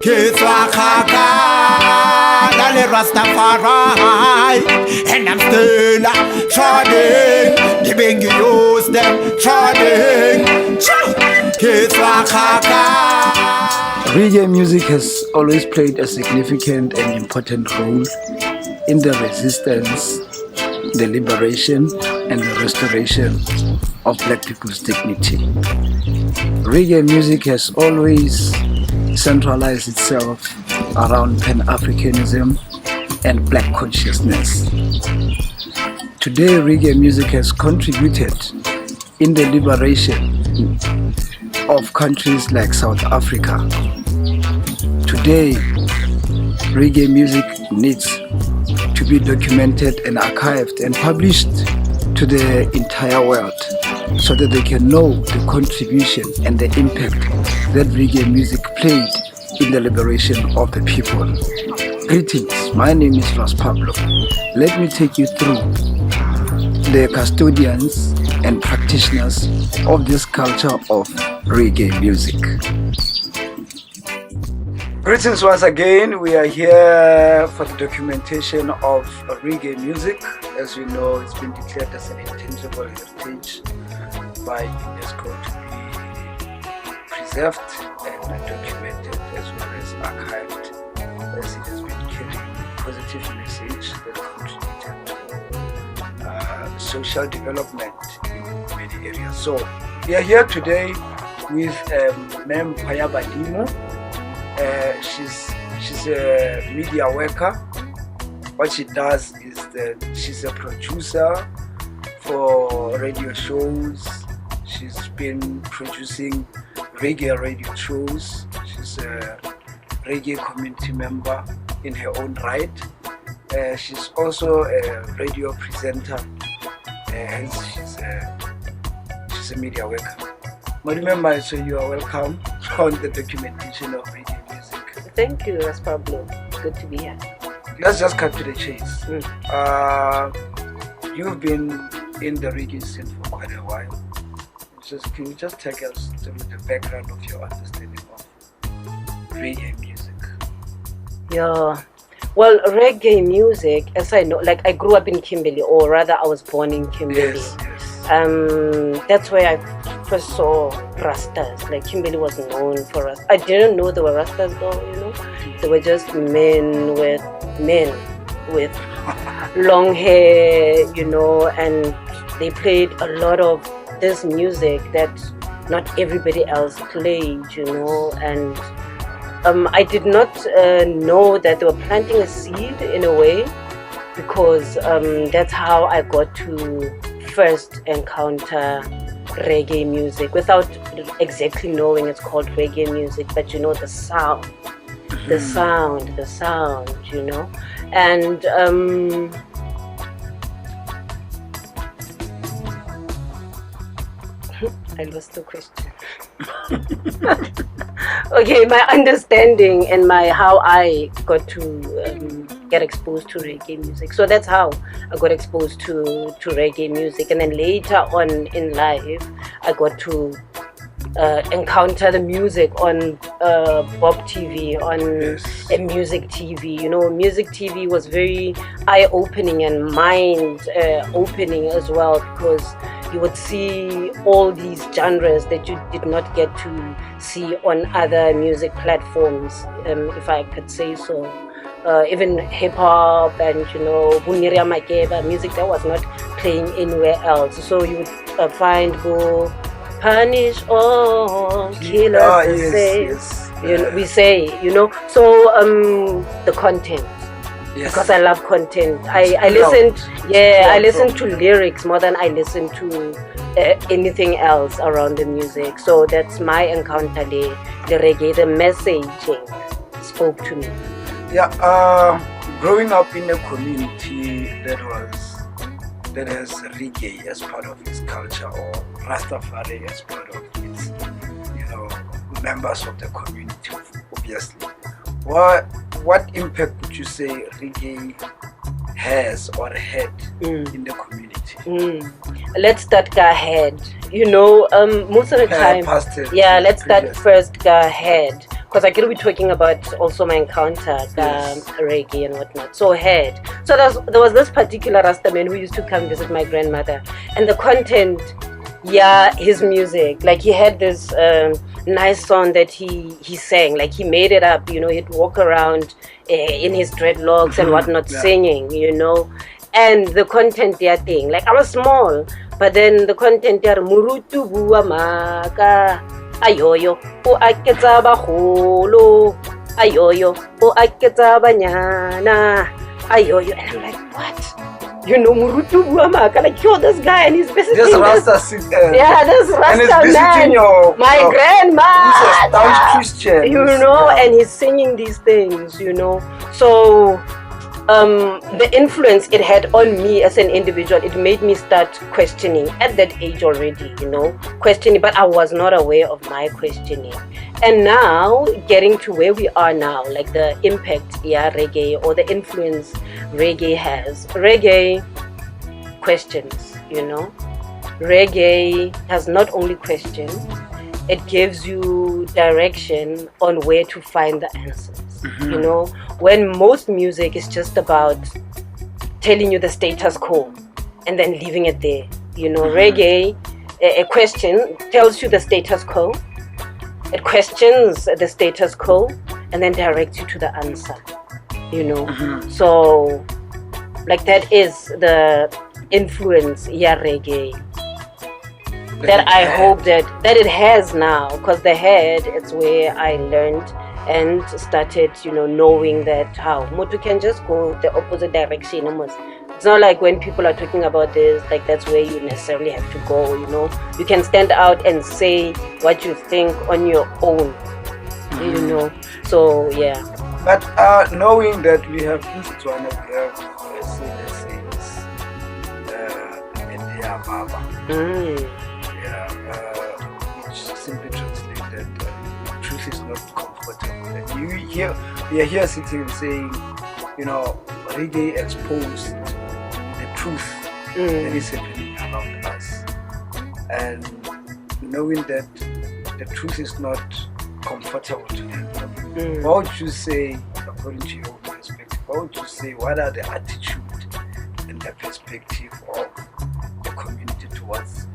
Kitwa Kaka, Dale Rastafari, and I'm still trying, giving you them trying. Kitwa Kaka. Reggae music has always played a significant and important role in the resistance, the liberation, and the restoration of Black people's dignity. Reggae music has always centralized itself around Pan-Africanism and Black consciousness. Today, reggae music has contributed in the liberation of countries like South Africa. Today, reggae music needs to be documented and archived and published to the entire world so that they can know the contribution and the impact that reggae music played in the liberation of the people. Greetings, my name is Ras Pablo. Let me take you through the custodians and practitioners of this culture of reggae music. Greetings once again. We are here for the documentation of reggae music. As you know, it's been declared as an intangible heritage by UNESCO to be preserved and documented as well as archived, as it has been carrying a positive message that contributed to social development in many areas. So we are here today with Mpho Ya Badimo. She's a media worker. What she does is that she's a producer for radio shows. She's been producing reggae radio shows. She's a reggae community member in her own right. She's also a radio presenter. Hence, she's a media worker. Remember, so you are welcome on the documentation of reggae music. Thank you, Ras Pablo. Good to be here. Let's just cut to the chase. You've been in the reggae scene for quite a while. Can you just take us through the background of your understanding of reggae music? Yeah. Well, reggae music, as I know, like I grew up in Kimberley, or rather I was born in Kimberley. Yes. That's where I first saw Rastas. Like Kimberley was known for Rastas. I didn't know there were Rastas though, you know. They were just men with long hair, you know, and they played a lot of this music that not everybody else played, you know. And I did not know that they were planting a seed in a way, because that's how I got to first encounter reggae music without exactly knowing it's called reggae music, but you know the sound, you know. And I lost the question. Okay, my understanding and how I got to get exposed to reggae music. So that's how I got exposed to reggae music, and then later on in life, I got to encounter the music on Bob TV, on a music TV. You know, music TV was very eye-opening and mind-opening as well, because you would see all these genres that you did not get to see on other music platforms, if I could say so. Even hip-hop and, you know, Buniria Makeba, music that was not playing anywhere else. So you would find go punish all killers, you know, we say, you know. So the content. Yes. Because I love content. I listen to lyrics more than I listen to anything else around the music. So that's my encounter, the reggae, the messaging spoke to me. Yeah, growing up in a community that has reggae as part of its culture, or Rastafari as part of its, you know, members of the community, obviously. What impact would you say reggae has or had in the community? Let's start Gahead. You know, most of the time, let's start first Gahead. because I could be talking about also my encounter, reggae and whatnot. So there was this particular Rastaman who used to come visit my grandmother, and the content, his music, like he had this nice song that he sang, like he made it up, he'd walk around in his dreadlocks and whatnot, singing, and the content thing, like I was small, but then the content murutu bua maka ayoyo o aketsa bagolo ayoyo o aketsa banyana ayoyo, and I'm like, what? Murutu bua maka, like, this guy, and he's visiting this Rasta this Rasta man, my grandma, who's a staunch Christian, and he's singing these things, so the influence it had on me as an individual, it made me start questioning at that age already, questioning, but I was not aware of my questioning. And now, getting to where we are now, like the impact, reggae, or the influence reggae has. Reggae questions, Reggae has not only questions, it gives you direction on where to find the answers. When most music is just about telling you the status quo and then leaving it there. Reggae, a question tells you the status quo, it questions the status quo, and then directs you to the answer. So, like, that is the influence, reggae, that I hope that it has now, because it's where I learned and started, knowing that how Motu can just go the opposite direction almost. It's not like when people are talking about this, like that's where you necessarily have to go, You can stand out and say what you think on your own, So, yeah. But knowing that we have this one, we have a saying that says, Mpho Ya Badimo. Which simply translated, truth is not comfortable. And we are here sitting and saying, reggae exposed the truth that is happening around us. And knowing that the truth is not comfortable to them. What would you say, according to your perspective, what are the attitude and the perspective of the community towards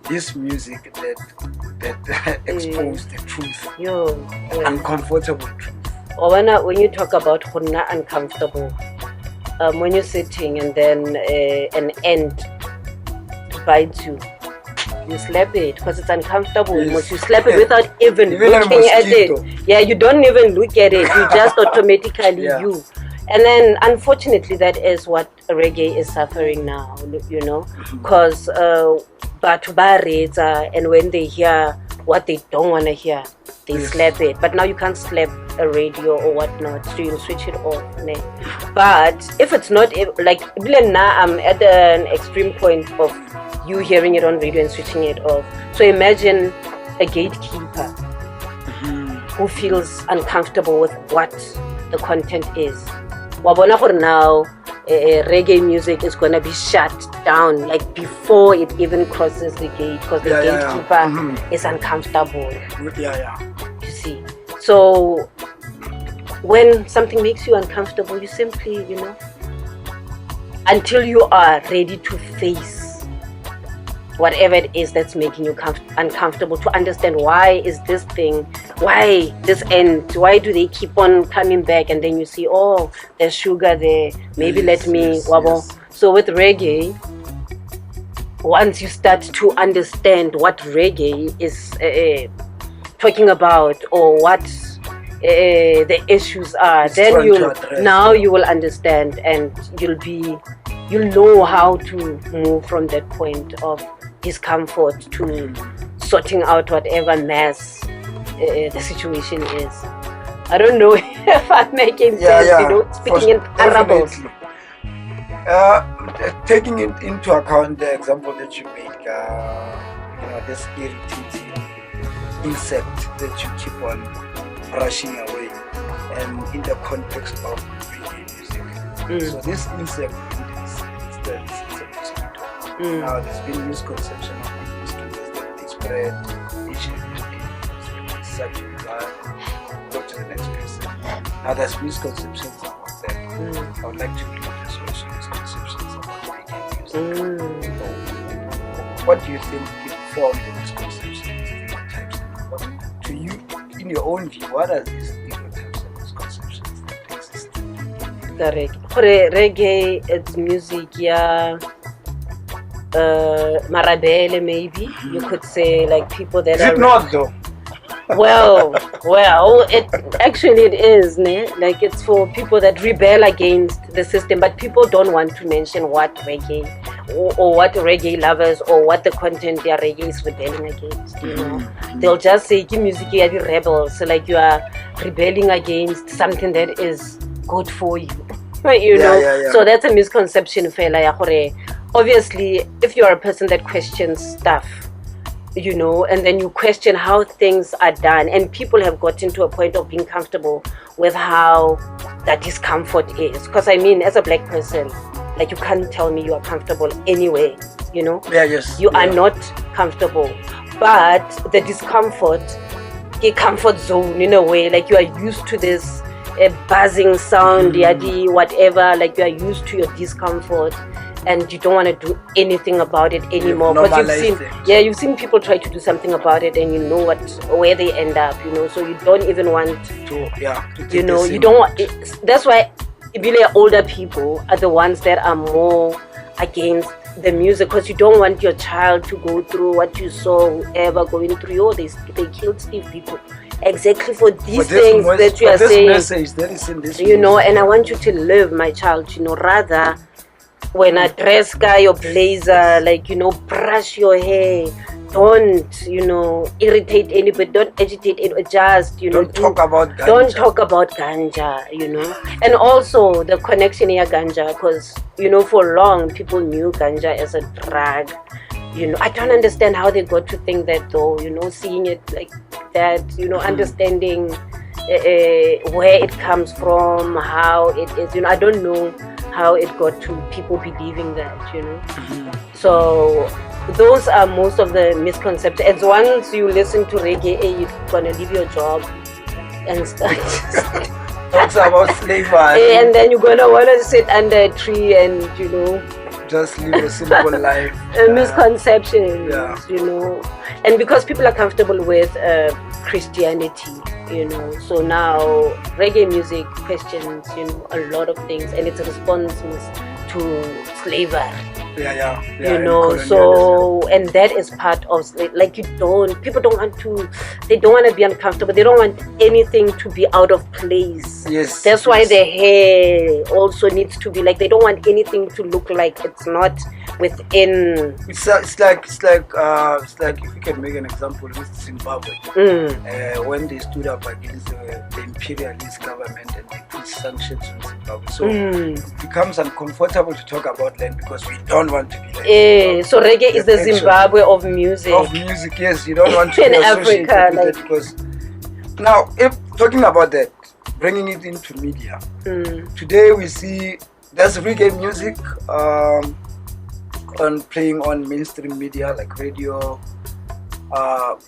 this music that exposed the truth, uncomfortable truth? Or when you talk about uncomfortable, when you're sitting and then an ant bites you, you slap it because it's uncomfortable. Yes. You slap it without even looking at it. Yeah, you don't even look at it. You just automatically you. And then, unfortunately, that is what reggae is suffering now, because and when they hear what they don't want to hear, they slap it. But now you can't slap a radio or whatnot, so you switch it off. But if it's not, like, now I'm at an extreme point of you hearing it on radio and switching it off. So imagine a gatekeeper who feels uncomfortable with what the content is. Wabona for now, reggae music is gonna be shut down like before it even crosses the gate, because the gatekeeper is uncomfortable. You see. So when something makes you uncomfortable, you simply, until you are ready to face whatever it is that's making you uncomfortable, to understand why is this thing, why this end, why do they keep on coming back, and then you see, oh, there's sugar there, maybe let me wobble. So with reggae, once you start to understand what reggae is talking about, or what the issues are, it's then you will understand, and you'll know how to move from that point of discomfort to sorting out whatever mess the situation is. I don't know if I'm making sense, speaking in parables. Taking it into account the example that you made, this irritating insect that you keep on brushing away, and in the context of reggae music. So this insect, it's a mosquito. Now there's been misconception of mosquitoes that they spread HIV, such as blood. to the next person. Now there's misconceptions about that. I would like to read this also misconceptions about reggae music. So, what do you think inform the misconceptions, stereotypes? What, to you, in your own view, what are these stereotypes and misconceptions that exist? Correct. Reggae, it's music, yeah. Marabele, maybe you could say, like people that Is are it not though? well, it is, ne? Like it's for people that rebel against the system, but people don't want to mention what reggae or what reggae lovers or what the content their reggae is rebelling against, you know. They'll just say, give music, you are the rebels. So like you are rebelling against something that is good for you. You know. Yeah. So that's a misconception, fela ya gore. Obviously, if you're a person that questions stuff, you know, and then you question how things are done, and people have gotten to a point of being comfortable with how that discomfort is. Because I mean, as a black person, like you can't tell me you are comfortable anyway, you know. You are not comfortable, but the discomfort, a comfort zone in a way, like you are used to this buzzing sound, yadi, whatever, like you are used to your discomfort. And you don't want to do anything about it anymore. Because you've seen people try to do something about it, and you know where they end up. You know, so you don't even want to you know, you don't want. That's why really older people are the ones that are more against the music, because you don't want your child to go through what you saw whoever going through. Oh, they killed Steve people exactly for these things that you are saying. Message that is in this you know, and I want you to live, my child. You know, rather. When I dress guy your blazer, like, you know, brush your hair, don't, you know, irritate anybody, don't agitate it, just, you know, don't talk about ganja, you know. And also the connection here ganja, because, you know, for long people knew ganja as a drug. You know, I don't understand how they got to think that though, you know, seeing it like that, you know, understanding where it comes from, how it is, you know, I don't know how it got to people believing that, you know. So those are most of the misconceptions. And once you listen to reggae, you're gonna leave your job and start talks about slavery, and then you're gonna wanna sit under a tree and, you know, just live a simple life. Misconceptions, you know. And because people are comfortable with Christianity, you know, so now reggae music questions, you know, a lot of things, and it's a response to slavery. You know, so, and that is part of, like, people don't want to, they don't want to be uncomfortable, they don't want anything to be out of place. That's why the hair also needs to be like, they don't want anything to look like it's not within. It's like if you can make an example with Zimbabwe, when they stood up against the imperialist government and they put sanctions on Zimbabwe, so it becomes uncomfortable to talk about land because we don't want to be like so reggae is the Zimbabwe of music. Yes, you don't want to in be Africa, with it because now, if talking about that, bringing it into media, today we see there's reggae music on playing on mainstream media like radio,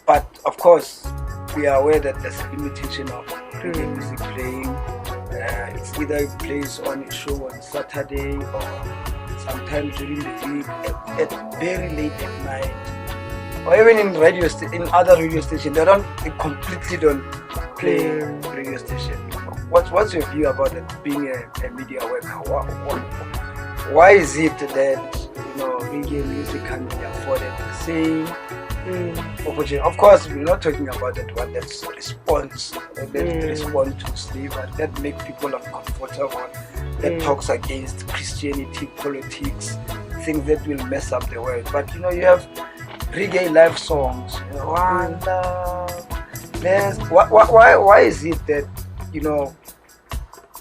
but of course we are aware that there's a limitation of reggae music playing. It's either it plays on a show on Saturday or sometimes during the week at very late at night, or even in other radio stations they completely don't play radio station. What's your view about it being a media worker? Why is it that, you know, reggae music can be afforded the same opportunity? Of course, we're not talking about that one that's response to slavery, that make people uncomfortable, that talks against Christianity, politics, things that will mess up the world. But, you know, you have reggae live songs, you know, one love. Why is it that, you know,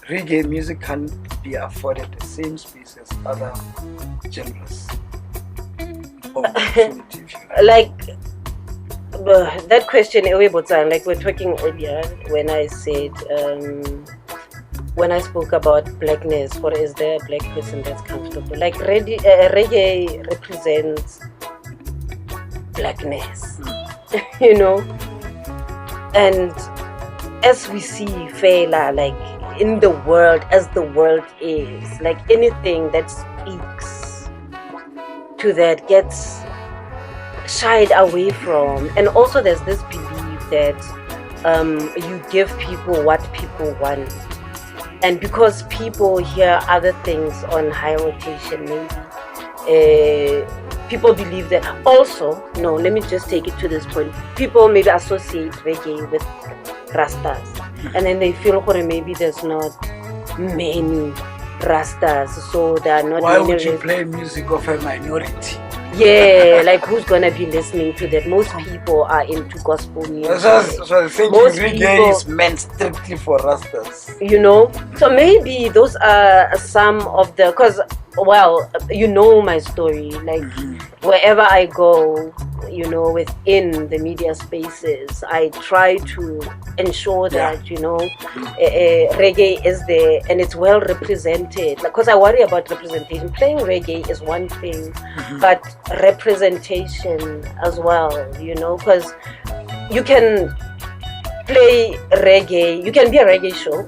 reggae music can be afforded the same space as other genres? Like that question, like we're talking earlier when I said, when I spoke about blackness, or is there a black person that's comfortable? Like reggae represents blackness, you know, and as we see Fela, like in the world, as the world is, like anything that speaks to that gets shied away from. And also there's this belief that you give people what people want, and because people hear other things on high rotation, maybe people believe that. Also, no, let me just take it to this point. People maybe associate reggae with rastas, and then they feel maybe there's not many rastas, so there are not Why many would you play music of a minority? Yeah, like who's gonna be listening to that? Most people are into gospel music. So thinking Most reggae people- is meant strictly for rastas. You know, so maybe those are some of the, because, well, you know my story, like wherever I go, you know, within the media spaces, I try to ensure that, you know, reggae is there and it's well represented, because I worry about representation. Playing reggae is one thing, but representation as well, you know, because you can play reggae, you can be a reggae show,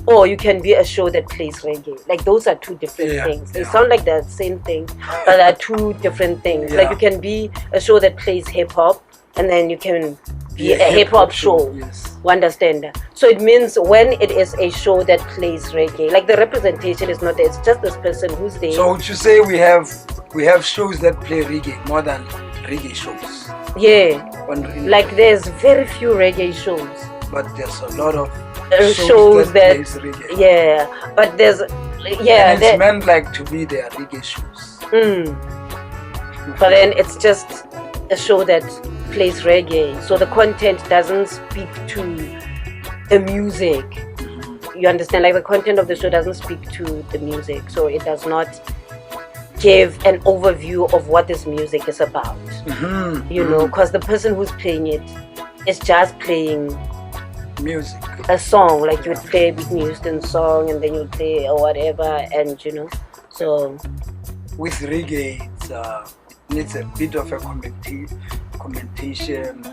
or you can be a show that plays reggae. Like those are two different things. They sound like the same thing, but they are two different things. Like you can be a show that plays hip hop, and then you can be a hip hop show. Yes. You understand that? So it means when it is a show that plays reggae, like the representation is not there. It's just this person who's there. So would you say we have shows that play reggae more than reggae shows? Yeah. Like there's very few reggae shows. But there's a lot of shows that plays reggae. Yeah, but there's And it's meant like to be their reggae shows. But then it's just a show that plays reggae, so the content doesn't speak to the music. You understand? Like the content of the show doesn't speak to the music, so it does not give an overview of what this music is about. You know, because the person who's playing it is just playing music, a song, like you would play Whitney Houston song and then you would play or whatever, and you know, so with reggae it needs a bit of a commentation.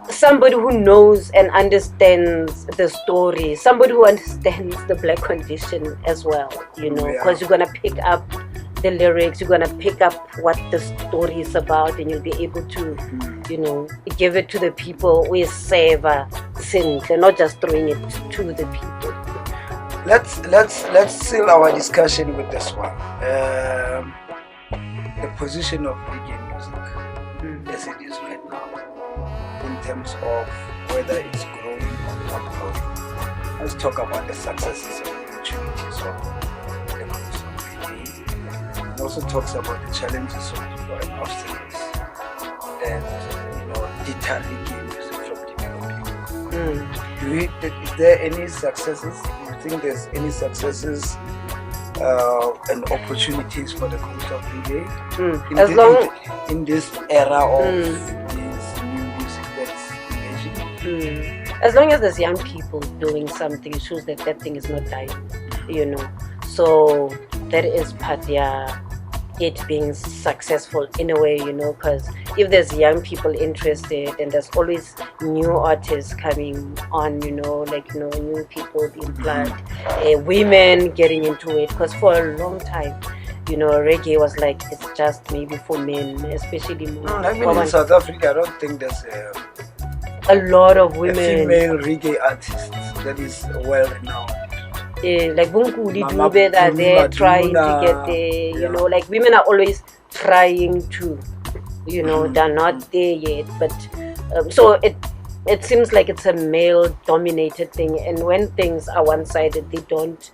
Somebody who knows and understands the story, somebody who understands the black condition as well, you know, because you're gonna pick up the lyrics, you're gonna pick up what the story is about, and you'll be able to, you know, give it to the people with savor synth, and not just throwing it to the people. Let's seal our discussion with this one. The position of reggae music as it is right now, in terms of whether it's growing or not growing. Let's talk about the successes and opportunities of the growth of reggae. It also talks about the challenges of people and obstacles that, you know, deter reggae music from developing. Is there any successes? Do you think there's any successes and opportunities for the growth of reggae in this era of this new music that's emerging? As long as there's young people doing something, it shows that that thing is not dying, you know. So that is part, it being successful in a way, you know, because if there's young people interested, and there's always new artists coming on, you know, like, you know, new people being plugged, women getting into it, because for a long time, you know, reggae was like, it's just maybe for men, especially more. I mean, in South Africa, I don't think there's a lot of a women, female reggae artist that is well renowned. like Bunkuli Dube, that they're trying to get there, you know, like women are always trying to, you know, they're not there yet, but so it seems like it's a male dominated thing, and when things are one-sided, they don't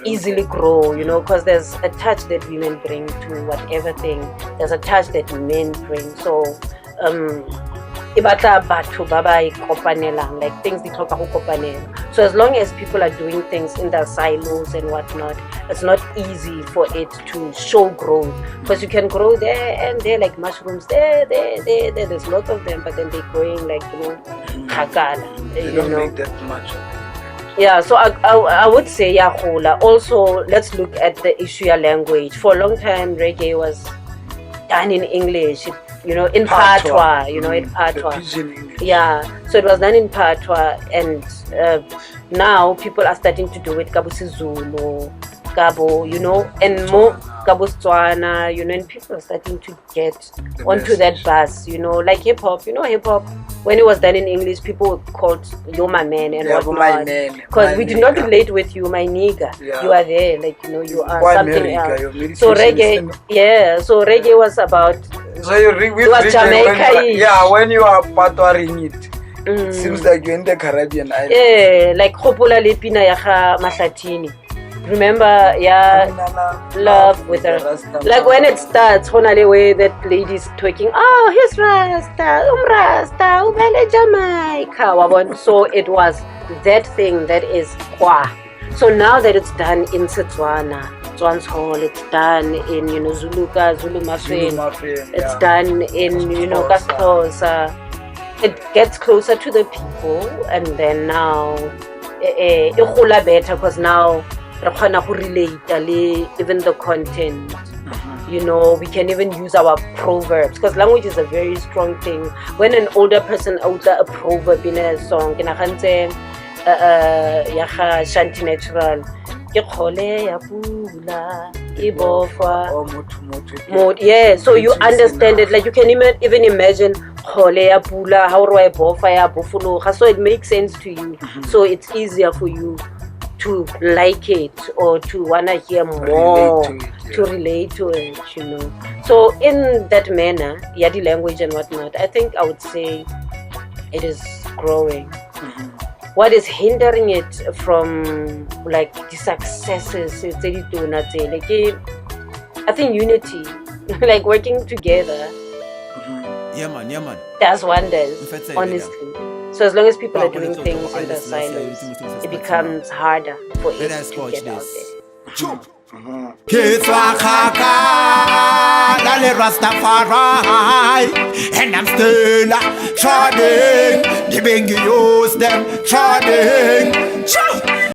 easily grow, you know, because there's a touch that women bring to whatever thing, there's a touch that men bring, so like things they talk about. So as long as people are doing things in their silos and whatnot, it's not easy for it to show growth, because you can grow there and there like mushrooms there's lots of them, but then they're growing like, you know, hakala, They don't make that much of it. Yeah, so I would say Yahola. Also, let's look at the issue of language. For a long time, reggae was done in English. in Patois, in Patois. Pidgin English. Yeah, so it was done in Patois, and now people are starting to do it Kabo Sizulu, Kabo, and more Kabo Setswana, and people are starting to get onto that bus, like hip hop. Hip hop, when it was done in English, people were called "Yo my man" and Yeah, my whatnot, man, because my we did nigga. not relate with you, my nigga. Yeah. You are there, you are Why something America? Your else. So meditation reggae, yeah. So reggae was about. So you read with It was reggae Jamaica-ish. when you are patoring it. Seems like you're in the Caribbean island. Yeah, like Khopola le Pina ya ga Mahlatini. Remember, yeah, love with her. Like when it starts, honale way that lady's twerking. Oh, here's Rasta, Rasta, umele Jamaica. Wabon. So it was that thing that is kwa. So now that it's done in Setswana, Tswan's Hall, it's done in Zuluka, Zulu Mafin, it's done in Kasxhosa. It gets closer to the people, and then now it gola better because now re kgona go relate even the content. We can even use our proverbs because language is a very strong thing. When an older person out a proverb in a song, ke nagantse ya ga Shanti Natural, ke kgole ya pula e bofa. Yeah, so you understand it. Like you can even imagine kgole ya pula, how do I bofa ya bofologa, so it makes sense to you. So it's easier for you to like it or to wanna hear more, to relate to it, So in that manner, yadi language and whatnot, I think I would say it is growing. What is hindering it from like the successes? I think unity, like working together. Yeah man. Does wonders, honestly. So as long as people are doing things in the silence, it becomes harder for it to get out there. Kitwa kaka dale Rastafari, and I'm still trotting. The Bengi use them trotting.